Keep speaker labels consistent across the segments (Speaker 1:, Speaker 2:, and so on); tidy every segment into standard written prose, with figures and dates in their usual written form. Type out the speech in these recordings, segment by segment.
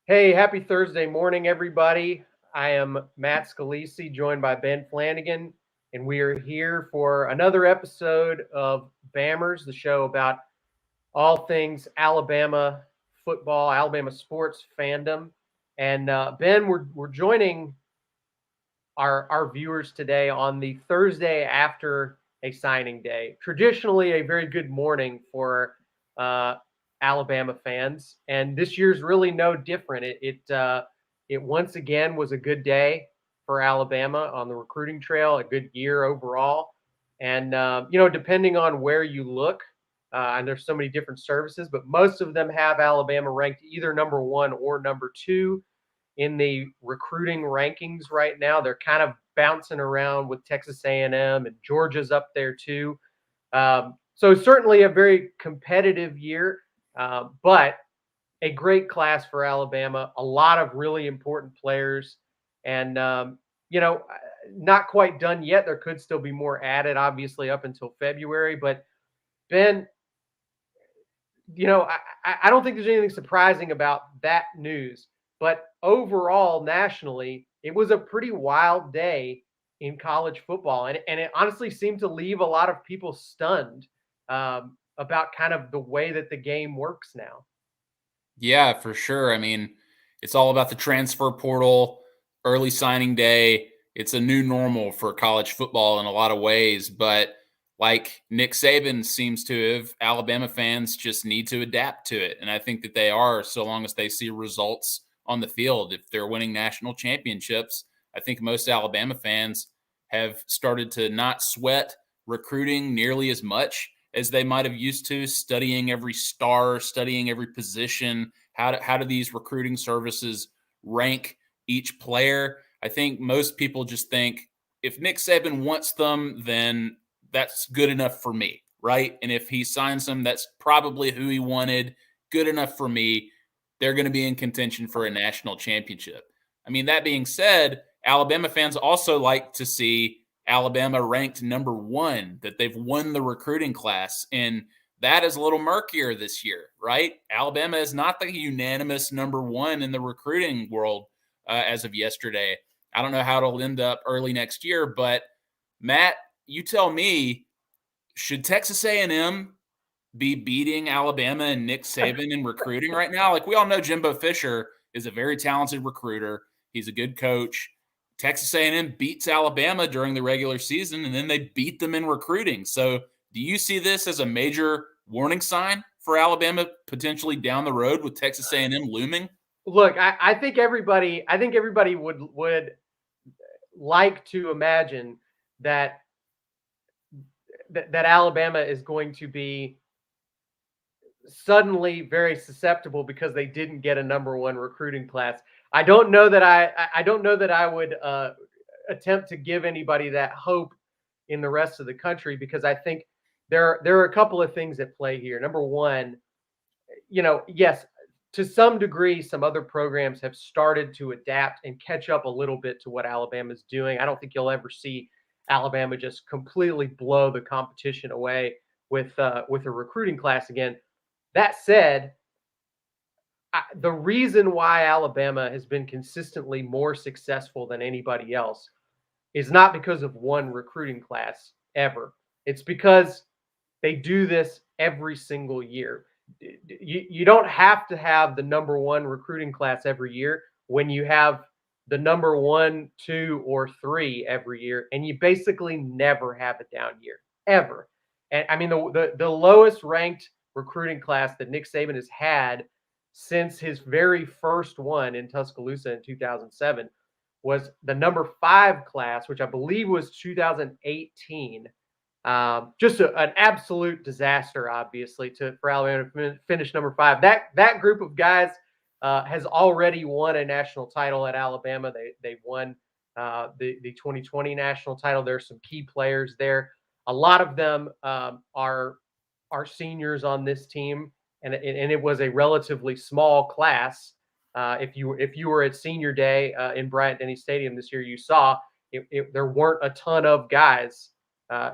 Speaker 1: Hey, happy Thursday morning, everybody. I am Matt Scalisi, joined by Ben Flanagan, and we are here for another episode of Bammers, the show about all things Alabama football, Alabama sports fandom. And Ben, we're joining our viewers today on the Thursday after a signing day. Traditionally, a very good morning for uh, Alabama fans, and this year's really no different. It once again was a good day for Alabama on the recruiting trail, a good year overall. And depending on where you look, and there's so many different services, but most of them have Alabama ranked either number one or number two in the recruiting rankings right now. They're kind of bouncing around with Texas A&M, and Georgia's up there too. So certainly a very competitive year, but a great class for Alabama. A lot of really important players, and not quite done yet. There could still be more added, obviously, up until February. But Ben, I don't think there's anything surprising about that news. But overall, nationally, it was a pretty wild day in college football. And it honestly seemed to leave a lot of people stunned about kind of the way that the game works now.
Speaker 2: Yeah, for sure. I mean, it's all about the transfer portal, early signing day. It's a new normal for college football in a lot of ways. But like Nick Saban seems to have, Alabama fans just need to adapt to it. And I think that they are, so long as they see results on the field. If they're winning national championships, I think most Alabama fans have started to not sweat recruiting nearly as much as they might have used to, studying every star, studying every position. How do these recruiting services rank each player? I think most people just think if Nick Saban wants them, then that's good enough for me, right? And if he signs them, that's probably who he wanted. Good enough for me. They're going to be in contention for a national championship. I mean, that being said, Alabama fans also like to see Alabama ranked number one, that they've won the recruiting class. And that is a little murkier this year, right? Alabama is not the unanimous number one in the recruiting world as of yesterday. I don't know how it'll end up early next year, but Matt, you tell me, should Texas A&M be beating Alabama and Nick Saban in recruiting right now? Like, we all know Jimbo Fisher is a very talented recruiter. He's a good coach. Texas A&M beats Alabama during the regular season, and then they beat them in recruiting. So do you see this as a major warning sign for Alabama potentially down the road with Texas A&M looming?
Speaker 1: Look, I think everybody would like to imagine that that Alabama is going to be suddenly very susceptible because they didn't get a number one recruiting class. I don't know that I would attempt to give anybody that hope in the rest of the country, because I think there are a couple of things at play here. Number one, yes, to some degree, some other programs have started to adapt and catch up a little bit to what Alabama's doing. I don't think you'll ever see Alabama just completely blow the competition away with a recruiting class again. That said, the reason why Alabama has been consistently more successful than anybody else is not because of one recruiting class ever. It's because they do this every single year. You don't have to have the number one recruiting class every year when you have the number one, two, or three every year, and you basically never have a down year ever. And I mean, the lowest ranked recruiting class that Nick Saban has had since his very first one in Tuscaloosa in 2007 was the number five class, which I believe was 2018. Just an absolute disaster, obviously, for Alabama to finish number five. That group of guys has already won a national title at Alabama. They won the 2020 national title. There's some key players there. A lot of them are seniors on this team, and it was a relatively small class. If you were at senior day in Bryant Denny Stadium this year, you saw there weren't a ton of guys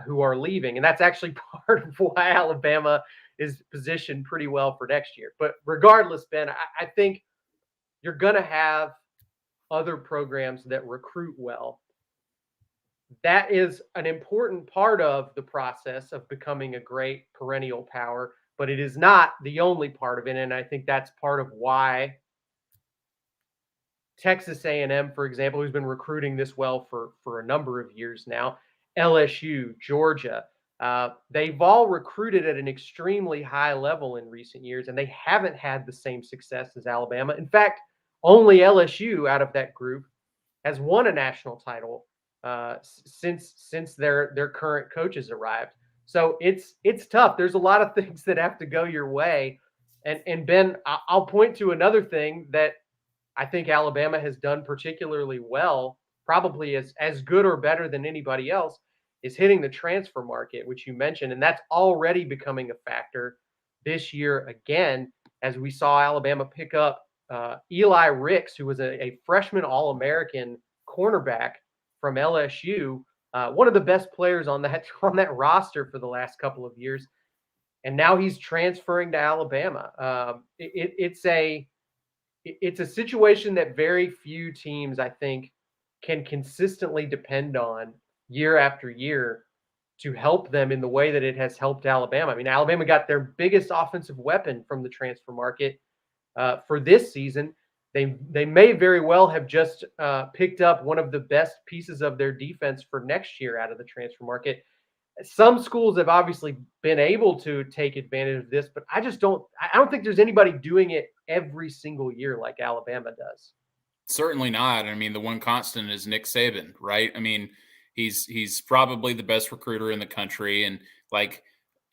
Speaker 1: who are leaving, and that's actually part of why Alabama is positioned pretty well for next year. But regardless, Ben, I think you're going to have other programs that recruit well. That is an important part of the process of becoming a great perennial power, but it is not the only part of it. And I think that's part of why Texas A&M, for example, who's been recruiting this well for a number of years now, LSU, Georgia, they've all recruited at an extremely high level in recent years, and they haven't had the same success as Alabama. In fact, only LSU out of that group has won a national title since their current coaches arrived. So it's tough. There's a lot of things that have to go your way. And Ben, I'll point to another thing that I think Alabama has done particularly well, probably as good or better than anybody else, is hitting the transfer market, which you mentioned. And that's already becoming a factor this year again, as we saw Alabama pick up Eli Ricks, who was a freshman All-American cornerback from LSU, one of the best players on that roster for the last couple of years. And now he's transferring to Alabama. It's a situation that very few teams, I think, can consistently depend on year after year to help them in the way that it has helped Alabama. I mean, Alabama got their biggest offensive weapon from the transfer market for this season. They may very well have just picked up one of the best pieces of their defense for next year out of the transfer market. Some schools have obviously been able to take advantage of this, but I don't think there's anybody doing it every single year like Alabama does.
Speaker 2: Certainly not. I mean, the one constant is Nick Saban, right? I mean, he's probably the best recruiter in the country, and like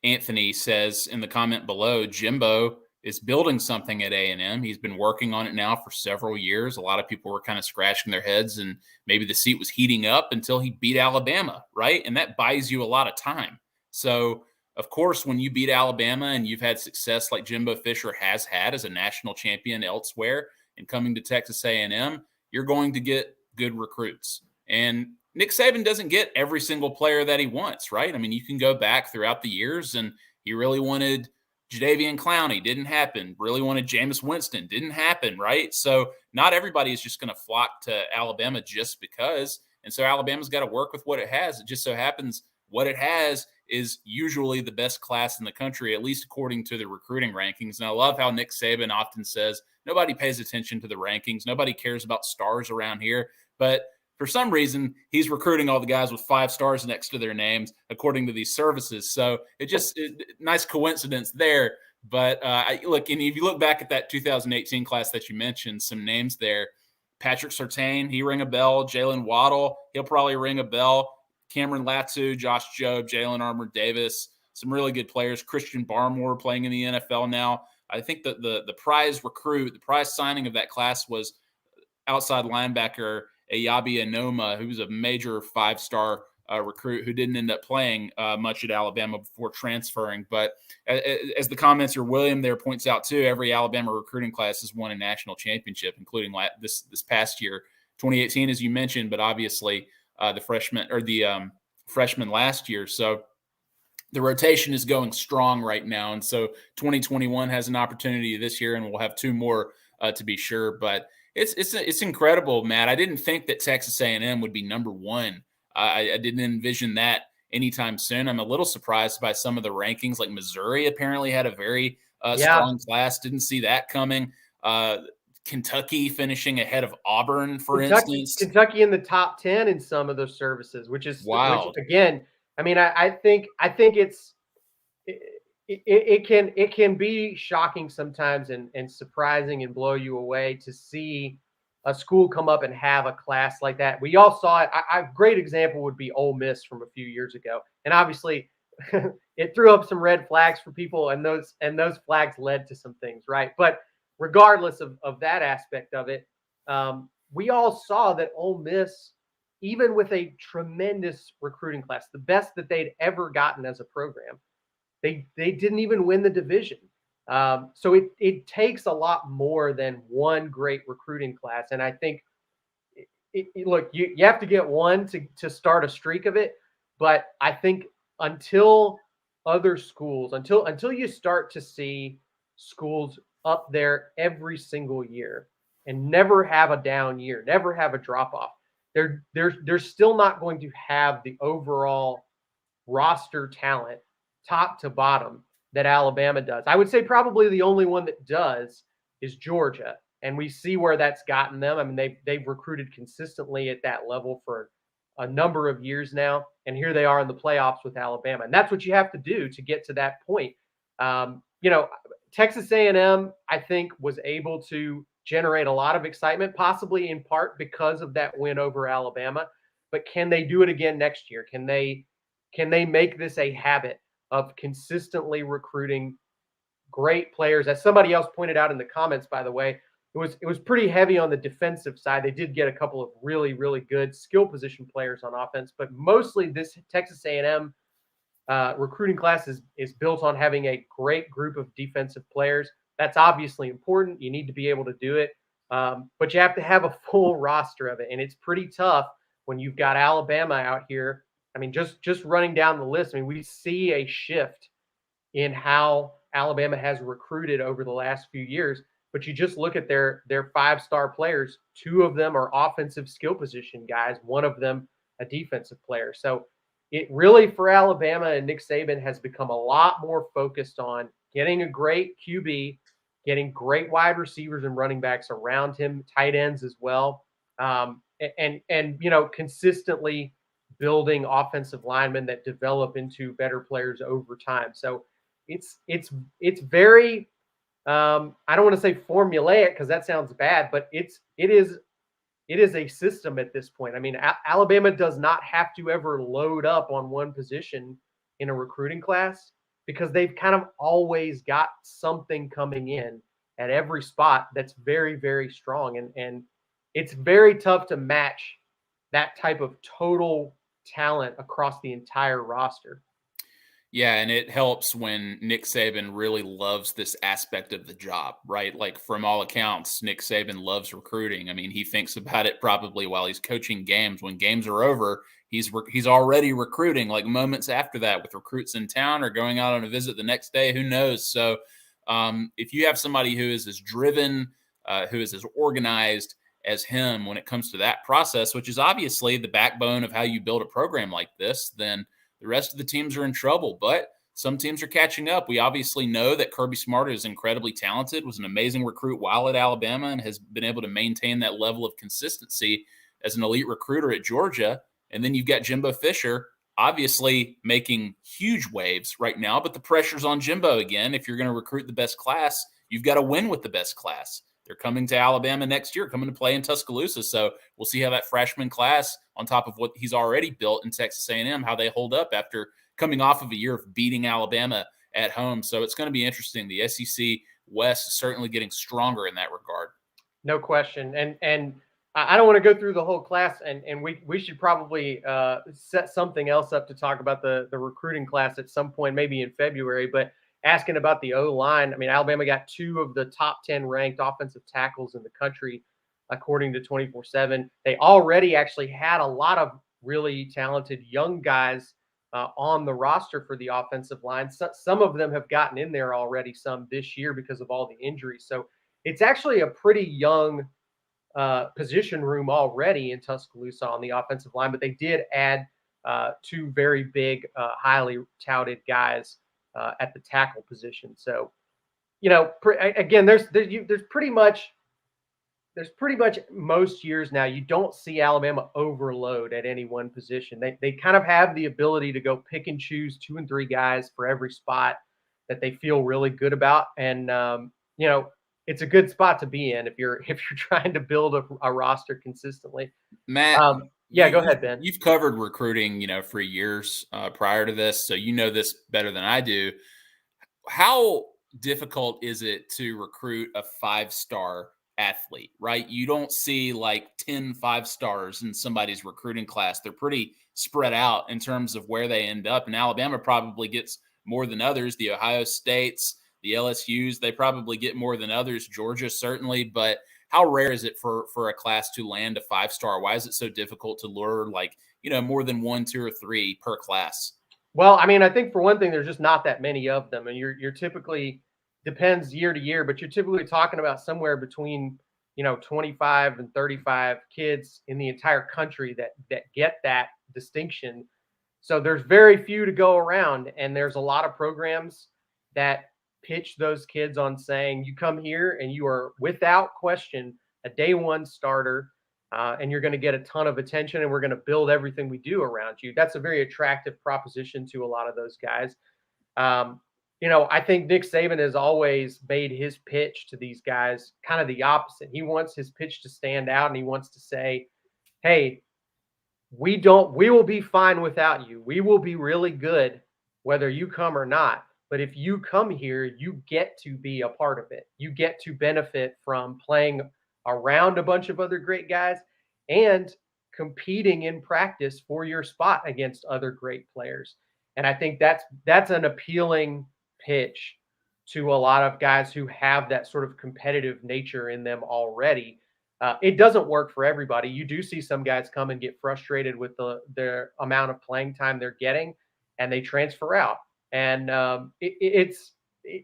Speaker 2: Anthony says in the comment below, Jimbo is building something at A&M. He's been working on it now for several years. A lot of people were kind of scratching their heads, and maybe the seat was heating up until he beat Alabama, right? And that buys you a lot of time. So, of course, when you beat Alabama and you've had success like Jimbo Fisher has had as a national champion elsewhere and coming to Texas A&M, you're going to get good recruits. And Nick Saban doesn't get every single player that he wants, right? I mean, you can go back throughout the years, and he really wanted Jadeveon Clowney, didn't happen. Really wanted Jameis Winston, didn't happen, right? So not everybody is just going to flock to Alabama just because. And so Alabama's got to work with what it has. It just so happens what it has is usually the best class in the country, at least according to the recruiting rankings. And I love how Nick Saban often says, nobody pays attention to the rankings. Nobody cares about stars around here. But for some reason, he's recruiting all the guys with 5 stars next to their names, according to these services. So nice coincidence there. But look, and if you look back at that 2018 class that you mentioned, some names there, Patrick Surtain, he rang a bell. Jalen Waddle, he'll probably ring a bell. Cameron Latu, Josh Jobe, Jalen Armour-Davis, some really good players. Christian Barmore playing in the NFL now. I think that the prize recruit, the prize signing of that class was outside linebacker Ayabi Anoma, who was a major 5-star recruit who didn't end up playing much at Alabama before transferring. But as the commenter William there points out too, every Alabama recruiting class has won a national championship, including this past year, 2018, as you mentioned, but obviously the freshman last year. So the rotation is going strong right now. And so 2021 has an opportunity this year, and we'll have 2 more to be sure. But it's incredible, Matt. I didn't think that Texas A&M would be number 1. I didn't envision that anytime soon. I'm a little surprised by some of the rankings. Like Missouri apparently had a very strong class. Didn't see that coming. Kentucky finishing ahead of Auburn, for instance.
Speaker 1: Kentucky in the top 10 in some of those services, which is
Speaker 2: wild.
Speaker 1: Which, again, I mean, I think it can be shocking sometimes and surprising and blow you away to see a school come up and have a class like that. We all saw it. A great example would be Ole Miss from a few years ago, and obviously it threw up some red flags for people, and those flags led to some things, right? But regardless of that aspect of it, we all saw that Ole Miss, even with a tremendous recruiting class, the best that they'd ever gotten as a program, they didn't even win the division. So it takes a lot more than one great recruiting class. And I think, look, you have to get one to start a streak of it. But I think until other schools, until you start to see schools up there every single year, and never have a down year, never have a drop off. They're still not going to have the overall roster talent, top to bottom, that Alabama does. I would say probably the only one that does is Georgia, and we see where that's gotten them. I mean, they've recruited consistently at that level for a number of years now, and here they are in the playoffs with Alabama, and that's what you have to do to get to that point. Texas A&M, I think, was able to generate a lot of excitement, possibly in part because of that win over Alabama. But can they do it again next year? Can they make this a habit of consistently recruiting great players? As somebody else pointed out in the comments, by the way, it was pretty heavy on the defensive side. They did get a couple of really, really good skill position players on offense, but mostly this Texas A&M recruiting class is built on having a great group of defensive players. That's obviously important. You need to be able to do it, but you have to have a full roster of it, and it's pretty tough when you've got Alabama out here. I mean, just running down the list, I mean, we see a shift in how Alabama has recruited over the last few years. But you just look at their 5-star players. 2 of them are offensive skill position guys. 1 of them a defensive player. So it really, for Alabama and Nick Saban, has become a lot more focused on getting a great QB, getting great wide receivers and running backs around him, tight ends as well, and consistently building offensive linemen that develop into better players over time. So it's very I don't want to say formulaic because that sounds bad, but it is a system at this point. I mean, Alabama does not have to ever load up on one position in a recruiting class because they've kind of always got something coming in at every spot that's very, very strong. And it's very tough to match that type of total talent across the entire roster.
Speaker 2: Yeah, and it helps when Nick Saban really loves this aspect of the job, right? Like from all accounts, Nick Saban loves recruiting. I mean, he thinks about it probably while he's coaching games. When games are over, he's already recruiting like moments after that with recruits in town or going out on a visit the next day. Who knows? So if you have somebody who is as driven, who is as organized as him when it comes to that process, which is obviously the backbone of how you build a program like this, then the rest of the teams are in trouble, but some teams are catching up. We obviously know that Kirby Smart is incredibly talented, was an amazing recruit while at Alabama, and has been able to maintain that level of consistency as an elite recruiter at Georgia. And then you've got Jimbo Fisher, obviously making huge waves right now, but the pressure's on Jimbo again. If you're going to recruit the best class, you've got to win with the best class. They're coming to Alabama next year, coming to play in Tuscaloosa. So we'll see how that freshman class, on top of what he's already built in Texas A&M, how they hold up after coming off of a year of beating Alabama at home. So it's going to be interesting. The SEC West is certainly getting stronger in that regard.
Speaker 1: No question. And I don't want to go through the whole class, and we should probably set something else up to talk about the recruiting class at some point, maybe in February. But asking about the O-line, I mean, Alabama got 2 of the top 10 ranked offensive tackles in the country, according to 24/7. They already actually had a lot of really talented young guys on the roster for the offensive line. So, some of them have gotten in there already, some this year because of all the injuries. So it's actually a pretty young position room already in Tuscaloosa on the offensive line, but they did add 2 very big, highly touted guys at the tackle position. So, again, there's pretty much most years now you don't see Alabama overload at any one position. They kind of have the ability to go pick and choose 2 and 3 guys for every spot that they feel really good about, and it's a good spot to be in if you're trying to build a roster consistently.
Speaker 2: Matt,
Speaker 1: Yeah, go ahead, Ben.
Speaker 2: You've covered recruiting, for years prior to this, so you know this better than I do. How difficult is it to recruit a 5-star athlete, right? You don't see like 10 5-stars in somebody's recruiting class. They're pretty spread out in terms of where they end up. And Alabama probably gets more than others. The Ohio States, the LSUs, they probably get more than others. Georgia, certainly. But how rare is it for a class to land a 5-star? Why is it so difficult to lure more than 1, 2, or 3 per class?
Speaker 1: Well, I mean, I think for one thing, there's just not that many of them, and you're typically, depends year to year, but you're typically talking about somewhere between 25 and 35 kids in the entire country that get that distinction. So there's very few to go around, and there's a lot of programs that pitch those kids on saying, you come here and you are without question a day one starter, and you're going to get a ton of attention, and we're going to build everything we do around you. That's a very attractive proposition to a lot of those guys. Um, I think Nick Saban has always made his pitch to these guys kind of the opposite. He wants his pitch to stand out, and he wants to say, hey, we will be fine without you. We will be really good whether you come or not. But if you come here, you get to be a part of it. You get to benefit from playing around a bunch of other great guys and competing in practice for your spot against other great players. And I think that's an appealing pitch to a lot of guys who have that sort of competitive nature in them already. It doesn't work for everybody. You do see some guys come and get frustrated with their amount of playing time they're getting, and they transfer out. And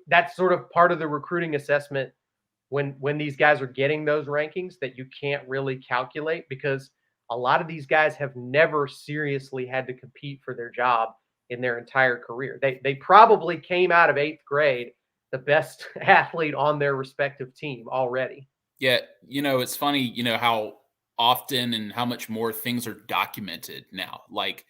Speaker 1: that's sort of part of the recruiting assessment when these guys are getting those rankings that you can't really calculate, because a lot of these guys have never seriously had to compete for their job in their entire career. They probably came out of 8th grade the best athlete on their respective team already.
Speaker 2: Yeah, it's funny, how often and how much more things are documented now. Like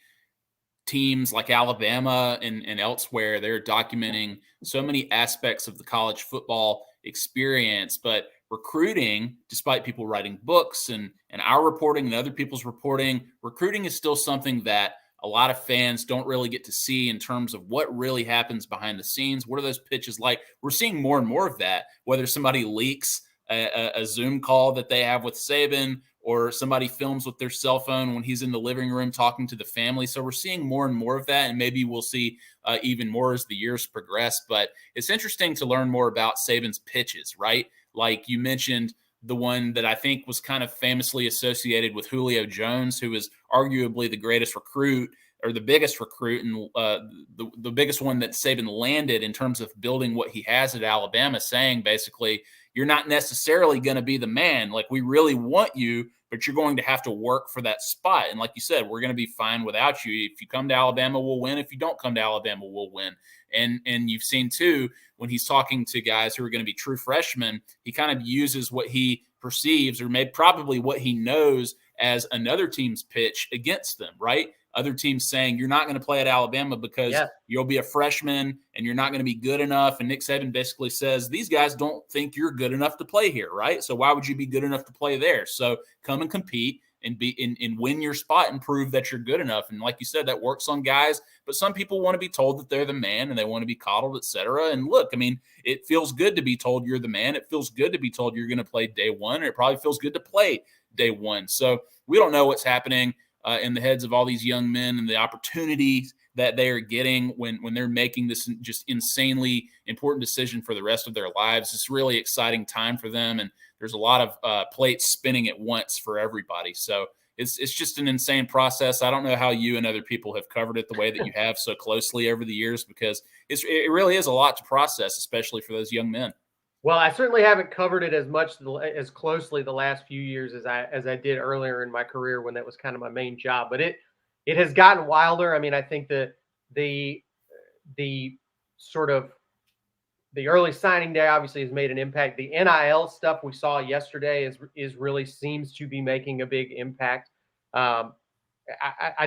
Speaker 2: teams like Alabama and elsewhere, they're documenting so many aspects of the college football experience. But recruiting, despite people writing books and our reporting and other people's reporting, recruiting is still something that a lot of fans don't really get to see in terms of what really happens behind the scenes. What are those pitches like? We're seeing more and more of that, whether somebody leaks a Zoom call that they have with Saban, or somebody films with their cell phone when he's in the living room talking to the family. So we're seeing more and more of that, and maybe we'll see even more as the years progress. But it's interesting to learn more about Saban's pitches, right? Like you mentioned, the one that I think was kind of famously associated with Julio Jones, who is arguably the greatest recruit or the biggest recruit and the biggest one that Saban landed in terms of building what he has at Alabama, saying basically, you're not necessarily going to be the man. Like, we really want you, but you're going to have to work for that spot. And like you said, we're going to be fine without you. If you come to Alabama, we'll win. If you don't come to Alabama, we'll win. And you've seen too, when he's talking to guys who are going to be true freshmen, he kind of uses what he perceives, or maybe probably what he knows, as another team's pitch against them, right? Other teams saying, you're not going to play at Alabama because you'll be a freshman and you're not going to be good enough. And Nick Saban basically says, these guys don't think you're good enough to play here, right? So why would you be good enough to play there? So come and compete and win your spot and prove that you're good enough. And like you said, that works on guys, but some people want to be told that they're the man and they want to be coddled, et cetera. And look, I mean, it feels good to be told you're the man. It feels good to be told you're going to play day one, and it probably feels good to play day one. So we don't know what's happening in the heads of all these young men and the opportunities that they are getting when they're making this just insanely important decision for the rest of their lives. It's a really exciting time for them, and there's a lot of plates spinning at once for everybody. So it's just an insane process. I don't know how you and other people have covered it the way that you have so closely over the years, because it really is a lot to process, especially for those young men.
Speaker 1: Well, I certainly haven't covered it as closely the last few years as I did earlier in my career, when that was kind of my main job. But it has gotten wilder. I mean, I think that the sort of the early signing day obviously has made an impact. The NIL stuff we saw yesterday is really seems to be making a big impact. I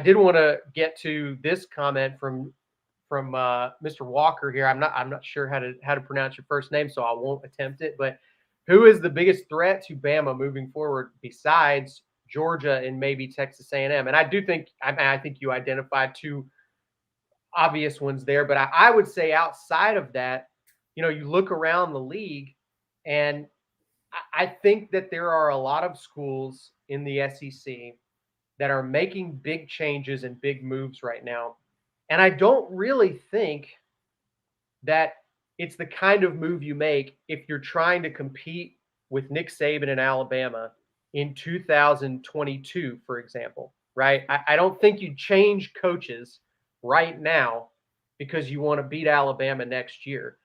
Speaker 1: did want to get to this comment from Mr. Walker here. I'm not sure how to pronounce your first name, so I won't attempt it. But who is the biggest threat to Bama moving forward besides Georgia and maybe Texas A&M? And I do think I think you identified two obvious ones there, but I would say outside of that, you look around the league, and I think that there are a lot of schools in the SEC that are making big changes and big moves right now. And I don't really think that it's the kind of move you make if you're trying to compete with Nick Saban in Alabama in 2022, for example, right? I don't think you change coaches right now because you want to beat Alabama next year.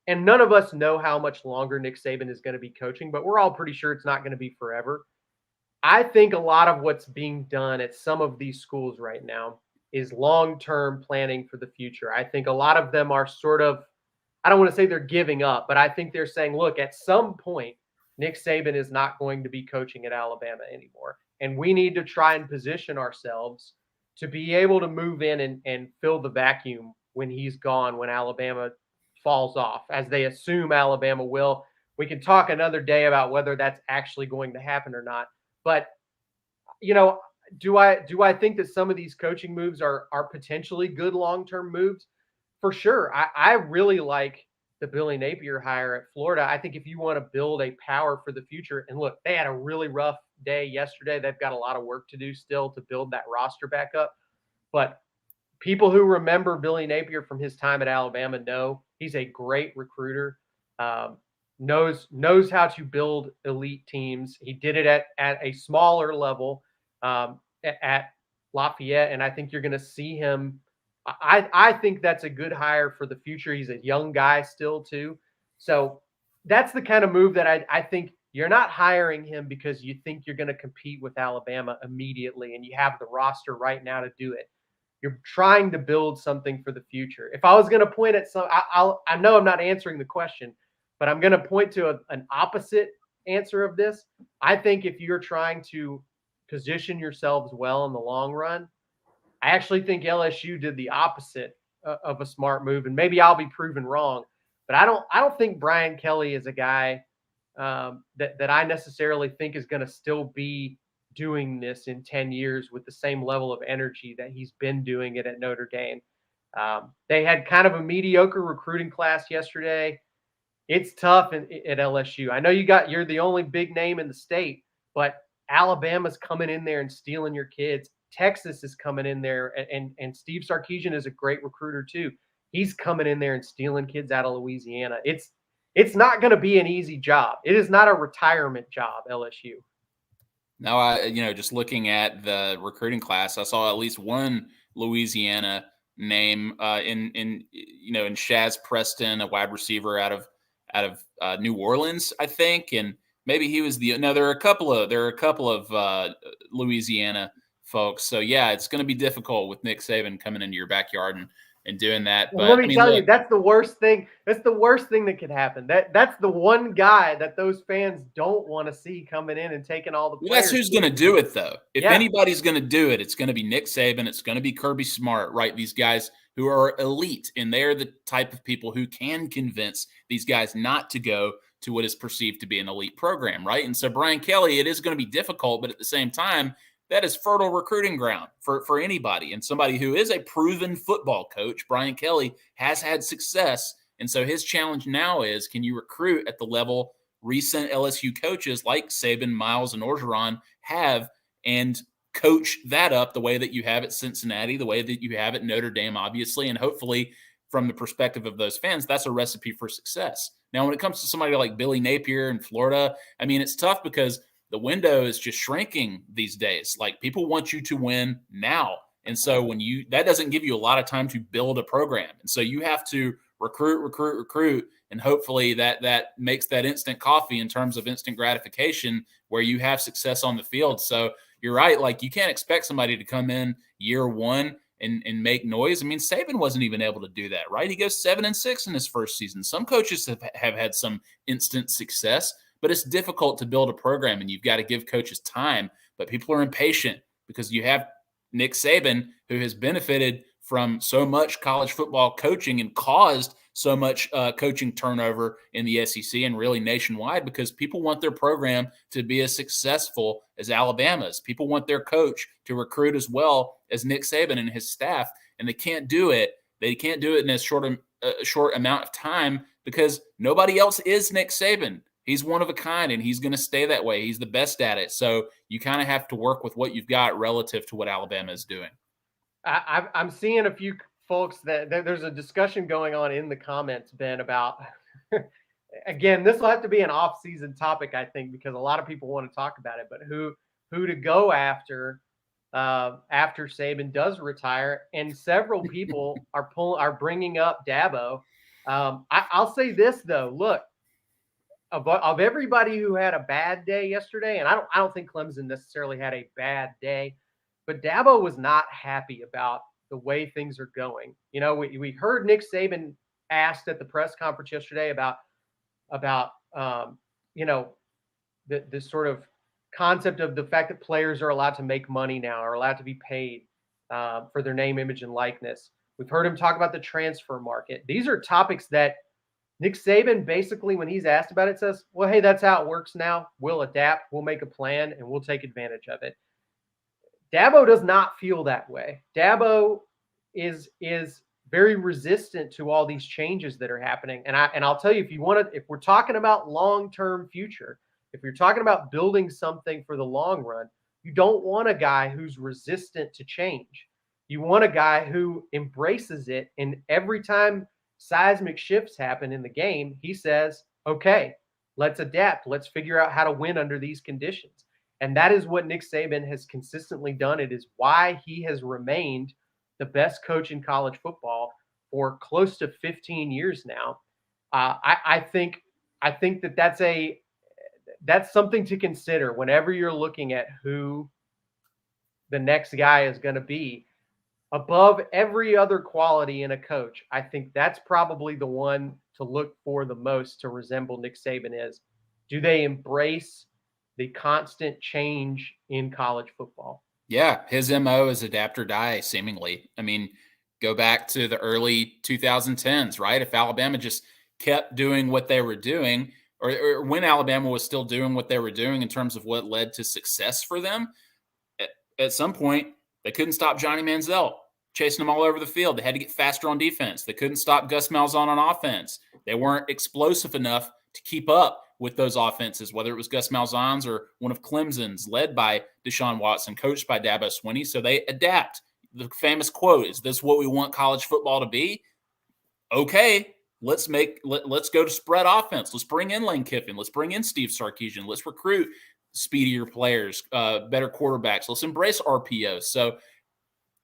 Speaker 1: and none of us know how much longer Nick Saban is going to be coaching, but we're all pretty sure it's not going to be forever. I think a lot of what's being done at some of these schools right now is long-term planning for the future. I think a lot of them are sort of, I don't want to say they're giving up, but I think they're saying, look, at some point, Nick Saban is not going to be coaching at Alabama anymore. And we need to try and position ourselves to be able to move in and fill the vacuum when he's gone, when Alabama falls off, as they assume Alabama will. We can talk another day about whether that's actually going to happen or not. But you know, do I think that some of these coaching moves are potentially good long-term moves? For sure. I really like the Billy Napier hire at Florida. I think if you want to build a power for the future, and look, they had a really rough day yesterday. They've got a lot of work to do still to build that roster back up. But people who remember Billy Napier from his time at Alabama know he's a great recruiter. Um, knows how to build elite teams. He did it at a smaller level at Lafayette, and I think you're going to see him. I think that's a good hire for the future. He's a young guy still too, so that's the kind of move that I think you're not hiring him because you think you're going to compete with Alabama immediately, and you have the roster right now to do it. You're trying to build something for the future. If I was going to point at some, I know I'm not answering the question, but I'm going to point to an opposite answer of this. I think if you're trying to position yourselves well in the long run, I actually think LSU did the opposite of a smart move, and maybe I'll be proven wrong. But I don't think Brian Kelly is a guy that I necessarily think is going to still be doing this in 10 years with the same level of energy that he's been doing it at Notre Dame. They had kind of a mediocre recruiting class yesterday. It's tough at LSU. I know you're the only big name in the state, but Alabama's coming in there and stealing your kids. Texas is coming in there, and Steve Sarkisian is a great recruiter too. He's coming in there and stealing kids out of Louisiana. It's not going to be an easy job. It is not a retirement job, LSU.
Speaker 2: Now, just looking at the recruiting class, I saw at least one Louisiana name in Shaz Preston, a wide receiver out of New Orleans, I think, and maybe he was there are a couple of Louisiana folks. So yeah, it's going to be difficult with Nick Saban coming into your backyard and doing that.
Speaker 1: Well,
Speaker 2: But
Speaker 1: let
Speaker 2: I
Speaker 1: me
Speaker 2: mean,
Speaker 1: tell you,
Speaker 2: look,
Speaker 1: that's the worst thing. That's the worst thing that could happen. That's the one guy that those fans don't want to see coming in and taking all the
Speaker 2: well, that's
Speaker 1: players.
Speaker 2: who's going to do it, though. If
Speaker 1: Yeah.
Speaker 2: anybody's going to do it, it's going to be Nick Saban. It's going to be Kirby Smart, right? These guys who are elite, and they're the type of people who can convince these guys not to go to what is perceived to be an elite program, right? And so Brian Kelly, it is going to be difficult, but at the same time, that is fertile recruiting ground for anybody. And somebody who is a proven football coach, Brian Kelly, has had success. And so his challenge now is, can you recruit at the level recent LSU coaches like Saban, Miles, and Orgeron have, and coach that up the way that you have at Cincinnati, the way that you have at Notre Dame, obviously, and hopefully from the perspective of those fans, that's a recipe for success. Now, when it comes to somebody like Billy Napier in Florida, I mean, it's tough because the window is just shrinking these days. Like, people want you to win now. And so that doesn't give you a lot of time to build a program. And so you have to recruit, and hopefully that makes that instant coffee in terms of instant gratification where you have success on the field. So you're right. Like, you can't expect somebody to come in year one and make noise. I mean, Saban wasn't even able to do that, right? He goes 7-6 in his first season. Some coaches have had some instant success, but it's difficult to build a program, and you've got to give coaches time. But people are impatient because you have Nick Saban, who has benefited from so much college football coaching and caused so much coaching turnover in the SEC and really nationwide, because people want their program to be as successful as Alabama's. People want their coach to recruit as well as Nick Saban and his staff, and they can't do it. They can't do it in a short amount of time because nobody else is Nick Saban. He's one of a kind, and he's going to stay that way. He's the best at it. So you kind of have to work with what you've got relative to what Alabama is doing.
Speaker 1: I'm seeing a few folks that there's a discussion going on in the comments, Ben, about again, this will have to be an off-season topic, I think, because a lot of people want to talk about it. But who to go after Saban does retire, and several people are bringing up Dabo I'll say this though. Look, of everybody who had a bad day yesterday, and I don't think Clemson necessarily had a bad day, but Dabo was not happy about the way things are going. You know, we heard Nick Saban asked at the press conference yesterday about you know, the sort of concept of the fact that players are allowed to make money now, are allowed to be paid for their name, image, and likeness. We've heard him talk about the transfer market. These are topics that Nick Saban basically, when he's asked about it, says, well, hey, that's how it works now. We'll adapt, we'll make a plan, and we'll take advantage of it. Dabo does not feel that way. Dabo is very resistant to all these changes that are happening. And I'll tell you, if we're talking about long-term future, if you're talking about building something for the long run, you don't want a guy who's resistant to change. You want a guy who embraces it, and every time seismic shifts happen in the game, he says, okay, let's adapt. Let's figure out how to win under these conditions. And that is what Nick Saban has consistently done. It is why he has remained the best coach in college football for close to 15 years now. I think that's something to consider whenever you're looking at who the next guy is going to be. Above every other quality in a coach, I think that's probably the one to look for the most to resemble Nick Saban is. Do they embrace the constant change in college football?
Speaker 2: Yeah, his MO is adapt or die, seemingly. I mean, go back to the early 2010s, right? If Alabama just kept doing what they were doing, or when Alabama was still doing what they were doing in terms of what led to success for them, at some point, they couldn't stop Johnny Manziel chasing them all over the field. They had to get faster on defense. They couldn't stop Gus Malzahn on offense. They weren't explosive enough to keep up with those offenses, whether it was Gus Malzahn's or one of Clemson's, led by Deshaun Watson, coached by Dabo Swinney. So they adapt. The famous quote, is this what we want college football to be? Okay, let's go to spread offense. Let's bring in Lane Kiffin. Let's bring in Steve Sarkisian. Let's recruit speedier players, better quarterbacks. Let's embrace RPO. So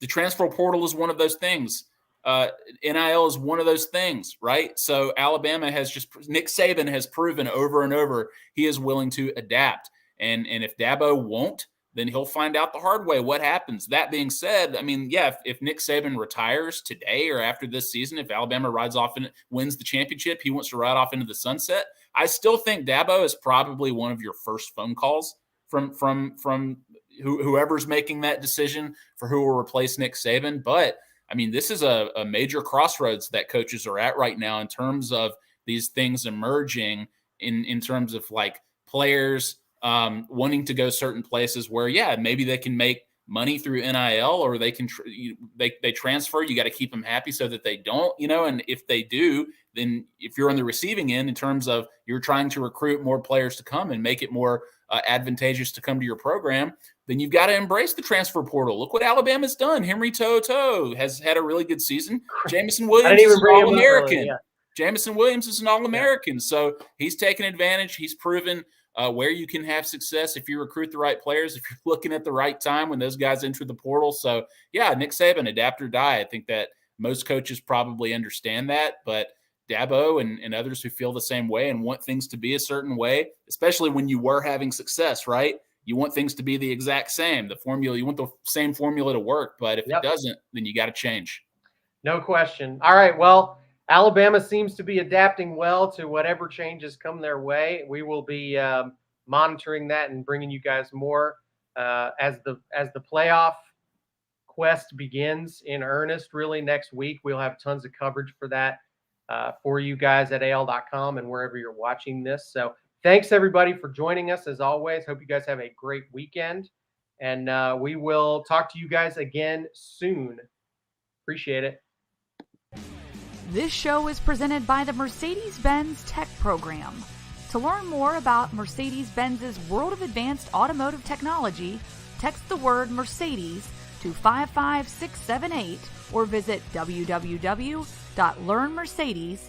Speaker 2: the transfer portal is one of those things. NIL is one of those things, right? So Alabama Nick Saban has proven over and over he is willing to adapt. And if Dabo won't, then he'll find out the hard way what happens. That being said, I mean, yeah, if Nick Saban retires today or after this season, if Alabama rides off and wins the championship, he wants to ride off into the sunset. I still think Dabo is probably one of your first phone calls from whoever's making that decision for who will replace Nick Saban. But I mean, this is a major crossroads that coaches are at right now in terms of these things emerging in terms of like players wanting to go certain places where, yeah, maybe they can make money through NIL or they can they transfer. You got to keep them happy so that they don't, and if they do, then if you're on the receiving end in terms of you're trying to recruit more players to come and make it more advantageous to come to your program, then you've got to embrace the transfer portal. Look what Alabama's done. Henry To'oTo'o has had a really good season. Jamison Williams is an All-American. Jamison Williams is an All-American. Yeah. So he's taken advantage. He's proven where you can have success if you recruit the right players, if you're looking at the right time when those guys enter the portal. So, yeah, Nick Saban, adapt or die. I think that most coaches probably understand that, but Dabo and others who feel the same way and want things to be a certain way, especially when you were having success, right? You want things to be the exact same. The formula, you want the same formula to work, but if it doesn't, then you got to change.
Speaker 1: No question. All right, well, Alabama seems to be adapting well to whatever changes come their way. We will be monitoring that and bringing you guys more as the playoff quest begins in earnest. Really, next week we'll have tons of coverage for that for you guys at AL.com and wherever you're watching this. So thanks everybody for joining us as always. Hope you guys have a great weekend, and we will talk to you guys again soon. Appreciate it.
Speaker 3: This show is presented by the Mercedes-Benz Tech Program. To learn more about Mercedes-Benz's world of advanced automotive technology, text the word Mercedes to 55678 or visit www.learnmercedes.com.